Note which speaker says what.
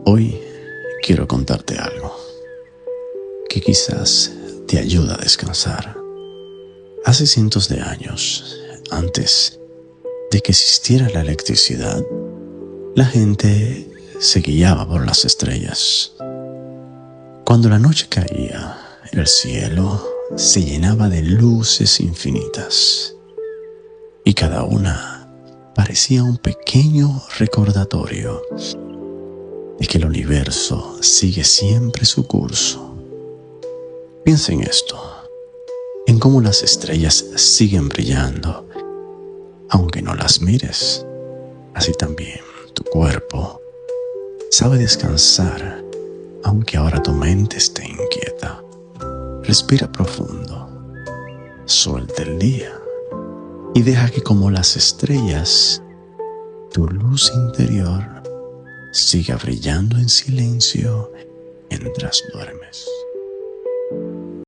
Speaker 1: Hoy quiero contarte algo que quizás te ayuda a descansar. Hace cientos de años, antes de que existiera la electricidad, la gente se guiaba por las estrellas. Cuando la noche caía, el cielo se llenaba de luces infinitas y cada una parecía un pequeño recordatorio de que el universo sigue siempre su curso. Piensa en esto, en cómo las estrellas siguen brillando, aunque no las mires. Así también tu cuerpo sabe descansar, aunque ahora tu mente esté inquieta. Respira profundo, suelta el día y deja que, como las estrellas, tu luz interior siga brillando en silencio mientras duermes.